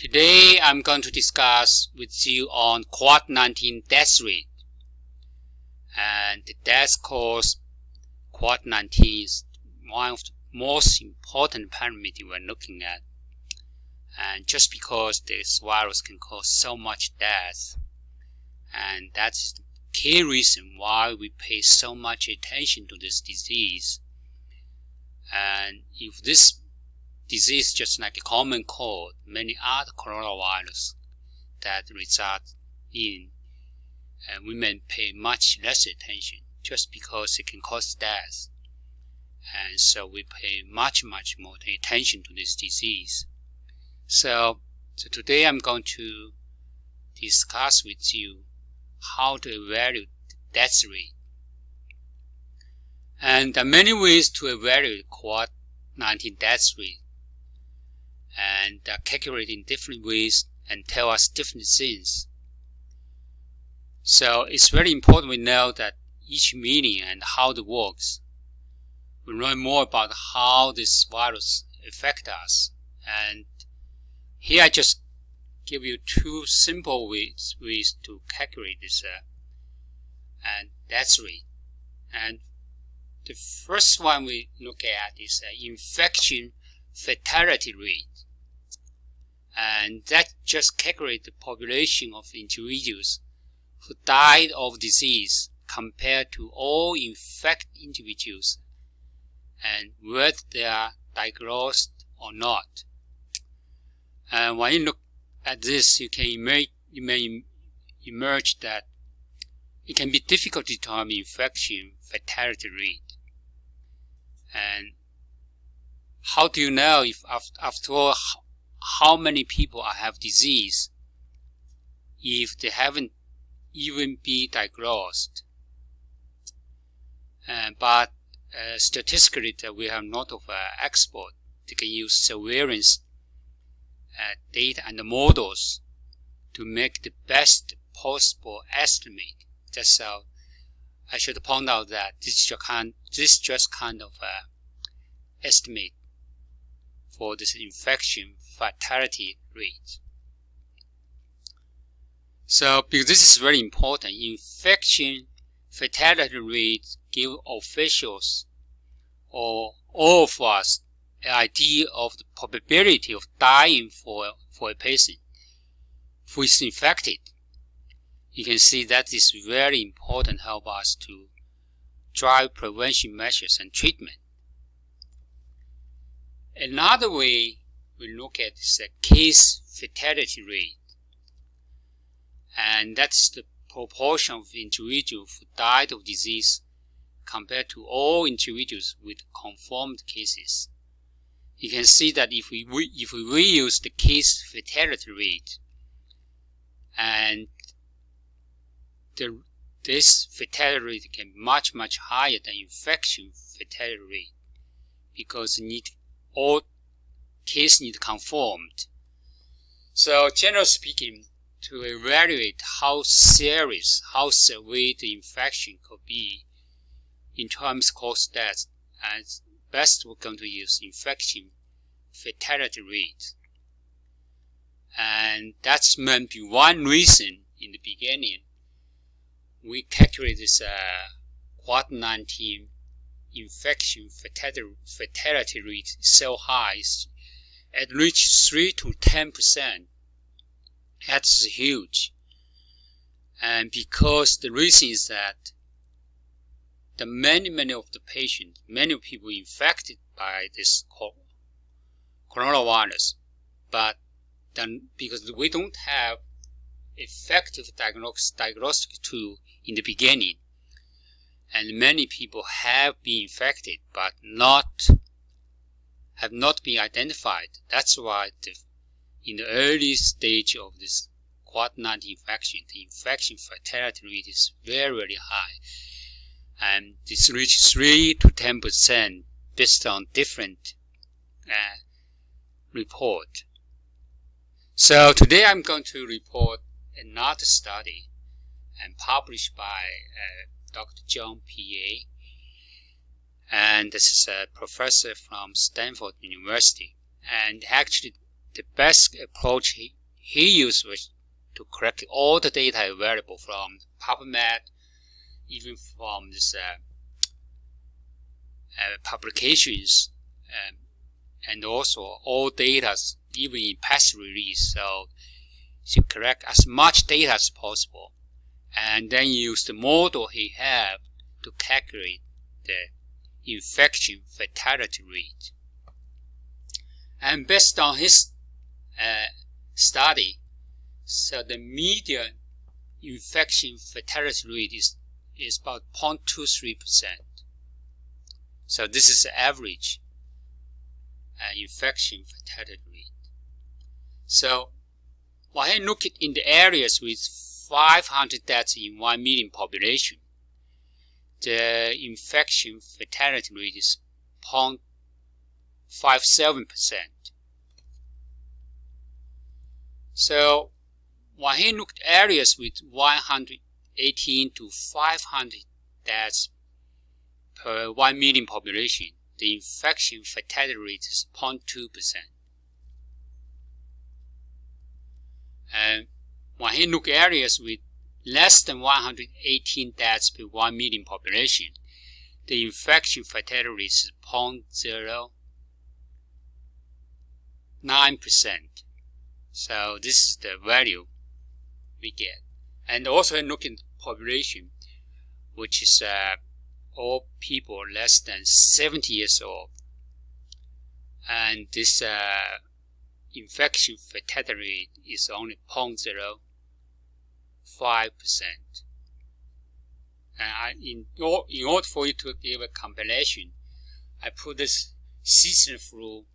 Today I'm going to discuss with you on Covid-19 death rate. And the death cause Covid-19 is one of the most important parameters we're looking at. And just because this virus can cause so much death, and that is the key reason why we pay so much attention to this disease. And if this disease is just like a common cold, many other coronavirus that result in, and we may pay much less attention just because it can cause death. And so we pay much more attention to this disease. So today I'm going to discuss with you how to evaluate the death rate. And there are many ways to evaluate Covid-19 death rate. And they are calculated in different ways and tell us different things. So it's very important we know that each meaning and how it works. We learn more about how this virus affects us. And here I just give you two simple ways to calculate this and death rate. And the first one we look at is infection fatality rate. And that just calculates the population of individuals who died of disease compared to all infected individuals and whether they are diagnosed or not. And when you look at this, you may emerge that it can be difficult to determine infection fatality rate. And how do you know if after all how many people have disease if they haven't even been diagnosed? But statistically, we have not of expert. They can use surveillance data and models to make the best possible estimate. That's how I should point out that this just kind of estimate for this infection fatality rate. So because this is very important, infection fatality rate give officials or all of us an idea of the probability of dying for a patient who is infected. You can see that is very important, help us to drive prevention measures and treatment. Another way we look at is the case fatality rate. And that's the proportion of individuals who died of disease compared to all individuals with confirmed cases. You can see that if we use the case fatality rate, and this fatality rate can be much higher than infection fatality rate because all cases need confirmed. So generally speaking, to evaluate how serious, how severe the infection could be in terms of cause death, and best we're going to use infection fatality rate. And that's meant to be one reason in the beginning we calculate this Covid-19 infection fatality rate so high, it reached 3 to 10%. That's huge. And because the reason is that the many of the patients, many people infected by this coronavirus, but then because we don't have effective diagnostic tool in the beginning, and many people have been infected but have not been identified. That's why in the early stage of this Covid-19 infection, the infection fatality rate is very high. And this reaches 3 to 10% based on different report. So today I'm going to report another study and published by Dr. John P.A. And this is a professor from Stanford University. And actually the best approach he used was to collect all the data available from PubMed, even from this publications, and also all data, even in press release. So to collect as much data as possible, and then use the model he had to calculate the infection fatality rate. And based on his study, so the median infection fatality rate is about 0.23%. So this is the average infection fatality rate. So when I look at in the areas with 500 deaths in 1 million population, the infection fatality rate is 0.57%. So when he looked at areas with 118 to 500 deaths per 1 million population, the infection fatality rate is 0.2%. And when he looked at areas with less than 118 deaths per 1 million population, the infection fatality rate is 0.09%. So this is the value we get. And also look at population, which is all people less than 70 years old. And this infection fatality rate is only 0.05%. And in order for you to give a compilation, I put this seasonal flu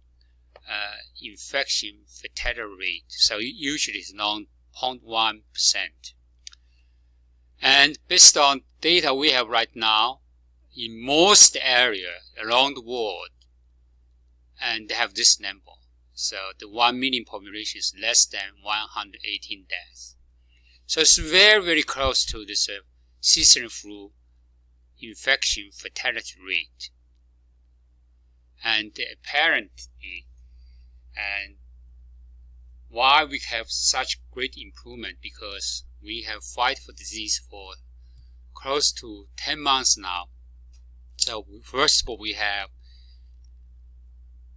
infection fatality rate. So usually it's around 0.1%. And based on data we have right now, in most areas around the world, and they have this number. So the 1 million population is less than 118 deaths. So it's very, very close to this seasonal flu infection fatality rate. And apparently, and why we have such great improvement, because we have fight for disease for close to 10 months now. So first of all, we have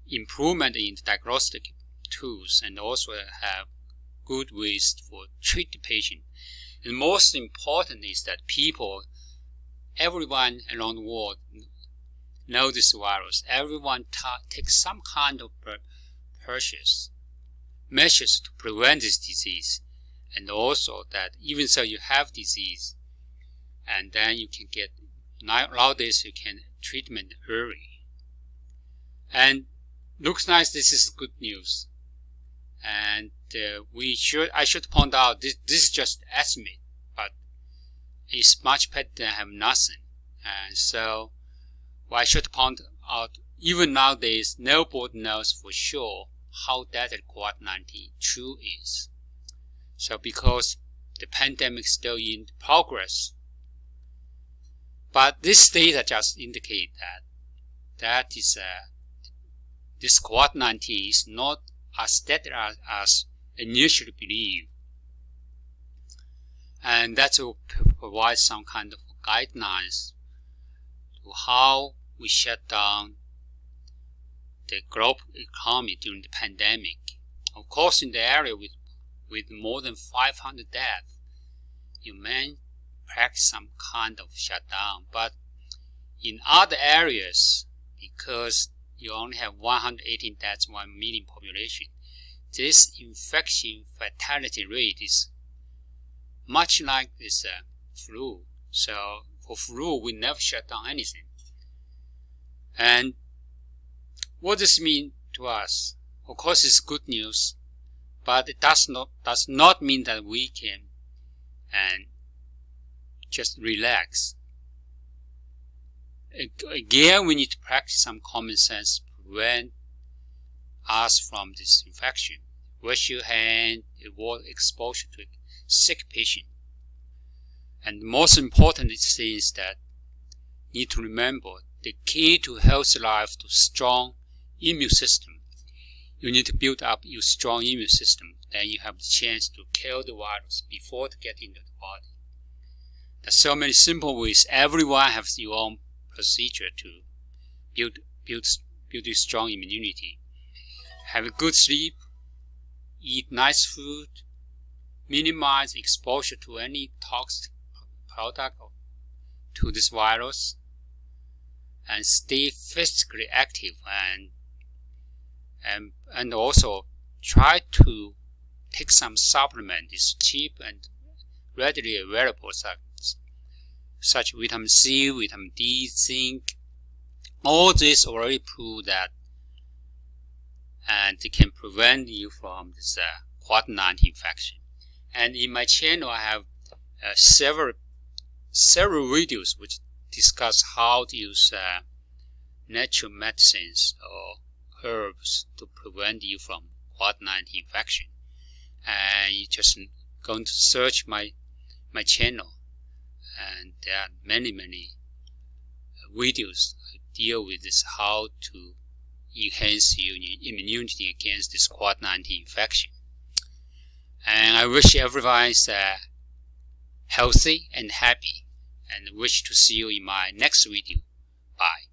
improvement in diagnostic tools, and also have good ways for treat the patient. And most important is that everyone around the world know this virus. Everyone takes some kind of measures to prevent this disease. And also that even so you have disease, and then you can get, nowadays you can treatment early. And looks nice, this is good news. And I should point out, this is just estimate, but it's much better than have nothing. And so I should point out, even nowadays, nobody knows for sure how deadly COVID-19 true is. So because the pandemic is still in progress. But this data just indicate that this COVID-19 is not as deadly as initially believed. And that will provide some kind of guidelines to how we shut down the global economy during the pandemic. Of course, in the area with more than 500 deaths, you may practice some kind of shutdown. But in other areas, because you only have 118 deaths, 1 million population, this infection fatality rate is much like this flu. So for flu, we never shut down anything. And what does this mean to us? Of course, it's good news, but it does not mean that we can and just relax. Again, we need to practice some common sense to prevent us from this infection. Wash your hand, avoid exposure to a sick patient. And the most important thing is that you need to remember the key to healthy life to strong immune system. You need to build up your strong immune system. Then you have the chance to kill the virus before it gets into the body. There's so many simple ways. Everyone has your own procedure to build your strong immunity. Have a good sleep, eat nice food, minimize exposure to any toxic product to this virus, and stay physically active, and also try to take some supplement. It's cheap and readily available, such vitamin C, vitamin D, zinc. All this already prove that, and it can prevent you from this Covid-19 infection. And in my channel, I have several videos which discuss how to use natural medicines or herbs to prevent you from Covid-19 infection. And you just going to search my channel, and there are many videos that deal with this, how to enhance your immunity against this Covid-19 infection. And I wish everyone is healthy and happy, and wish to see you in my next video. Bye.